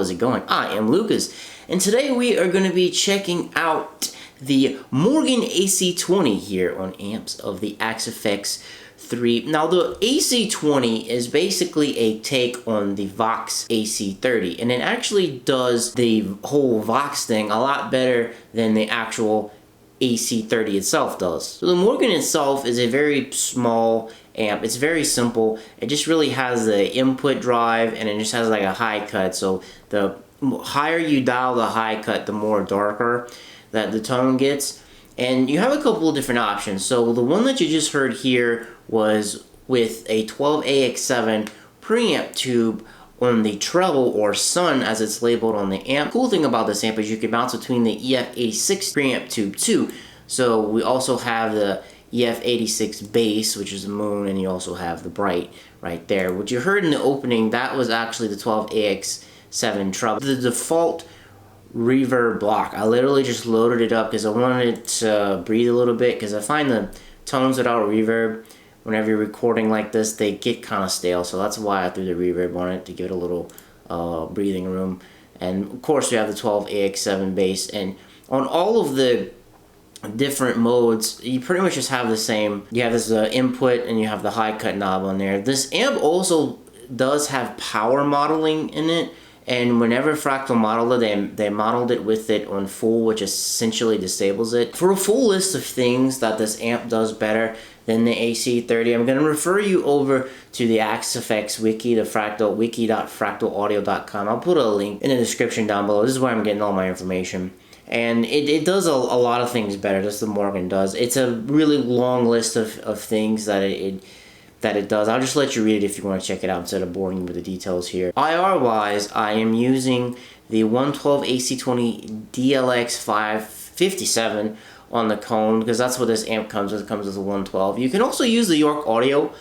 is it going? I am Lucas, and today we are going to be checking out the Morgan AC20 here on amps of the Axe 3. Now the AC20 is basically a take on the Vox AC30, and it actually does the whole Vox thing a lot better than the actual AC30 itself does. So the Morgan itself is a very small amp. It's very simple. It just really has the input drive, and it just has like a high cut. So the higher you dial the high cut, the more darker that the tone gets. And you have a couple of different options. So the one that you just heard here was with a 12AX7 preamp tube on the treble, or Sun as it's labeled on the amp. Cool thing about this amp is you can bounce between the EF86 preamp tube too. So we also have the EF86 bass, which is the moon, and you also have the bright right there. What you heard in the opening, that was actually the 12AX7 treble. The default reverb block, I literally just loaded it up because I wanted it to breathe a little bit, because I find the tones without reverb, whenever you're recording like this, they get kind of stale. So that's why I threw the reverb on it, to give it a little breathing room. And of course we have the 12AX7 bass, and on all of the different modes you pretty much just have the same. You have this input, and you have the high cut knob on there. This amp also does have power modeling in it, and whenever Fractal modeled it, they modeled it with it on full, which essentially disables it. For a full list of things that this amp does better than the AC30, I'm going to refer you over to the Axe wiki, the Fractal wiki.fractalaudio.com. I'll put a link in the description down below. This is where I'm getting all my information. And it does a lot of things better, just the Morgan does. It's a really long list of things that it does. I'll just let you read it if you want to check it out instead of boring you with the details here. IR wise, I am using the 112 AC20 Deluxe 557 on the cone, because that's what this amp comes with. It comes with a 112. You can also use the York Audio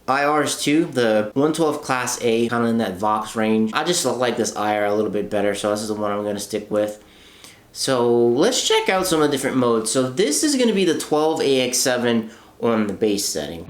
IRs too, the 112 Class A, kind of in that Vox range. I just like this IR a little bit better, so this is the one I'm going to stick with. So let's check out some of the different modes. So this is going to be the 12AX7 on the bass setting.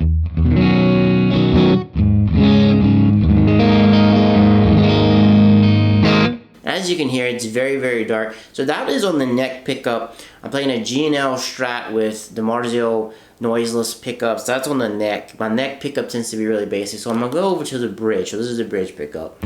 As you can hear, it's very, very dark. So that is on the neck pickup. I'm playing a G&L Strat with DiMarzio noiseless pickups. That's on the neck. My neck pickup tends to be really basic, so I'm going to go over to the bridge. So this is the bridge pickup.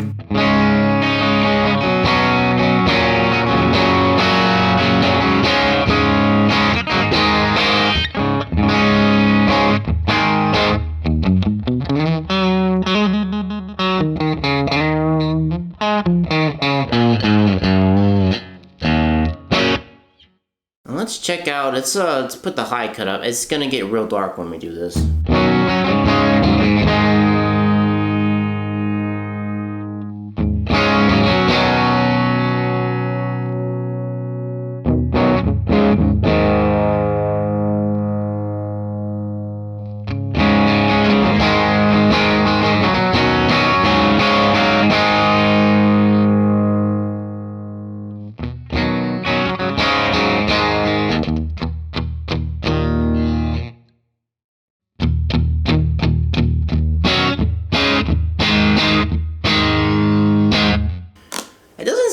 Let's check out, let's put the high cut up. It's gonna get real dark when we do this.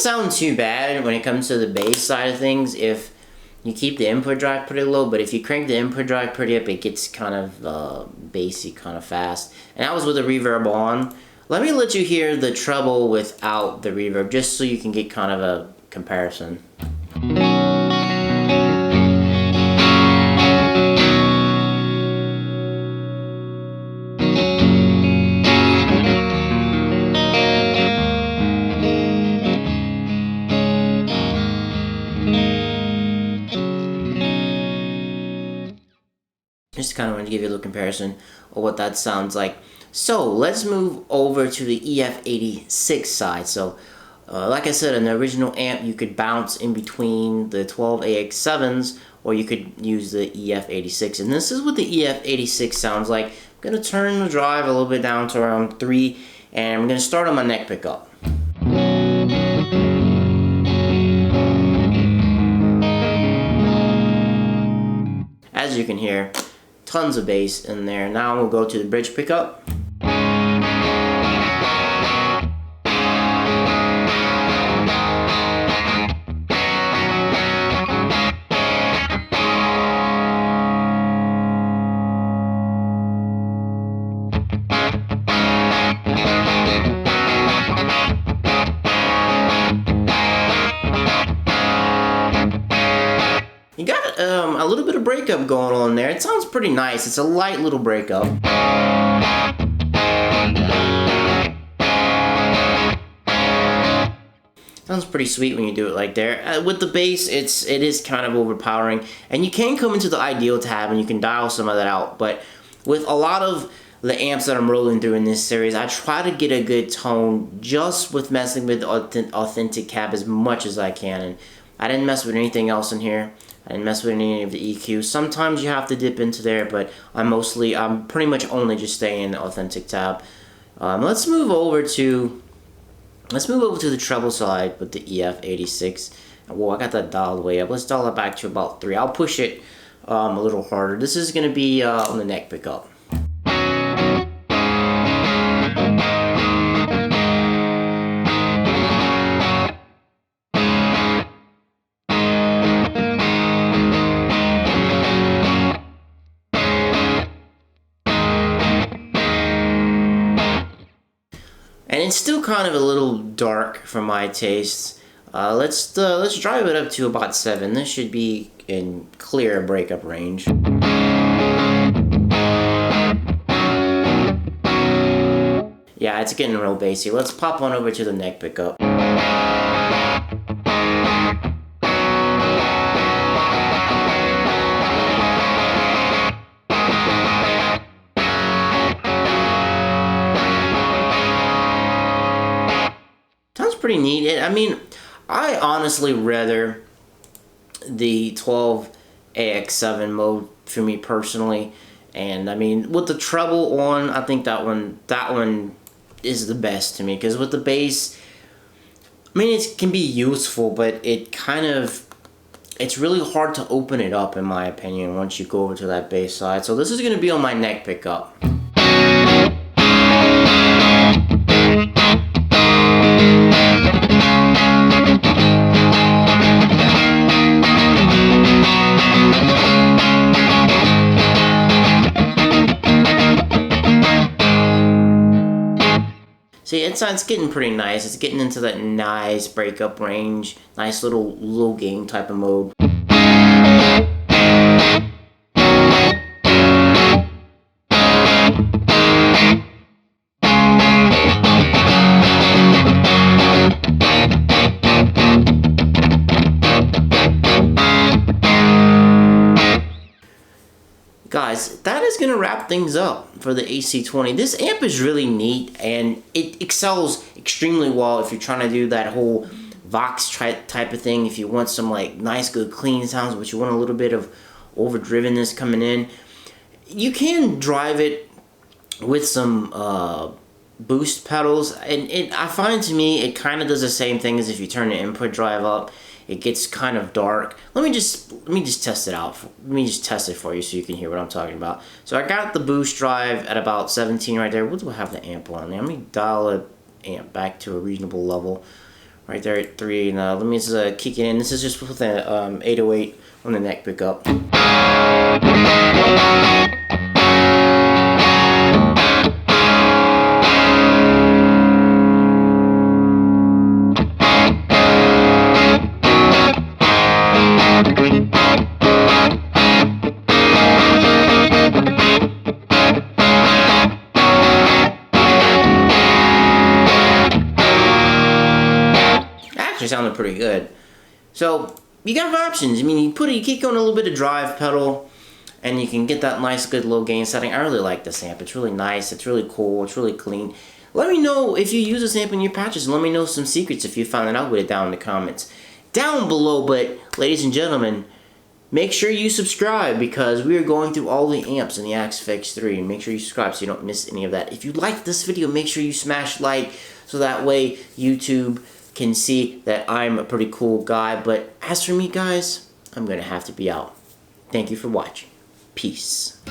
Sound too bad when it comes to the bass side of things if you keep the input drive pretty low, but if you crank the input drive pretty up, it gets kind of bassy kind of fast. And that was with the reverb on. Let me let you hear the treble without the reverb, just so you can get kind of a comparison. Just kind of want to give you a little comparison of what that sounds like. So let's move over to the EF86 side. So like I said, in the original amp, you could bounce in between the 12AX7s, or you could use the EF86. And this is what the EF86 sounds like. I'm going to turn the drive a little bit down to around 3, and I'm going to start on my neck pickup. As you can hear, tons of bass in there. Now we'll go to the bridge pickup. You got a little bit of breakup going on there. It sounds pretty nice. It's a light little breakup. Sounds pretty sweet when you do it like there. With the bass, it is kind of overpowering, and you can come into the ideal tab and you can dial some of that out. But with a lot of the amps that I'm rolling through in this series, I try to get a good tone just with messing with the authentic cab as much as I can. And I didn't mess with anything else in here. I didn't mess with any of the EQs. Sometimes you have to dip into there, but I'm pretty much only just staying in the authentic tab. Let's move over to the treble side with the EF86. Whoa, I got that dialed way up. Let's dial it back to about 3. I'll push it a little harder. This is going to be on the neck pickup. And it's still kind of a little dark for my tastes. Let's drive it up to about 7. This should be in clear breakup range. Yeah, it's getting real bassy. Let's pop on over to the neck pickup. Sounds pretty neat. I mean, I honestly rather the 12AX7 mode for me personally. And I mean, with the treble on, I think that one is the best to me, because with the bass, I mean, it can be useful, but it's really hard to open it up, in my opinion, once you go over to that bass side. So this is going to be on my neck pickup. See, it's getting pretty nice. It's getting into that nice breakup range, nice little low gain type of mode. Guys, that is going to wrap things up for the AC20. This amp is really neat, and it excels extremely well if you're trying to do that whole Vox type of thing. If you want some like nice, good, clean sounds, but you want a little bit of overdrivenness coming in, you can drive it with some boost pedals, and I find, to me, it kind of does the same thing as if you turn the input drive up. It gets kind of dark. Let me just test it out. Let me just test it for you so you can hear what I'm talking about. So I got the boost drive at about 17 right there. What do I have the amp on? Let me dial the amp back to a reasonable level. Right there at 3. And let me just kick it in. This is just with an 808 on the neck pickup. Sounded pretty good. So you got options. I mean, you kick on a little bit of drive pedal, and you can get that nice, good low gain setting. I really like this amp. It's really nice. It's really cool. It's really clean. Let me know if you use this amp in your patches, and let me know some secrets if you found out with it down in the comments down below. But ladies and gentlemen, make sure you subscribe, because we are going through all the amps in the Axe-Fx 3. And make sure you subscribe so you don't miss any of that. If you like this video, make sure you smash like, so that way YouTube can see that I'm a pretty cool guy. But as for me, guys, I'm gonna have to be out. Thank you for watching. Peace.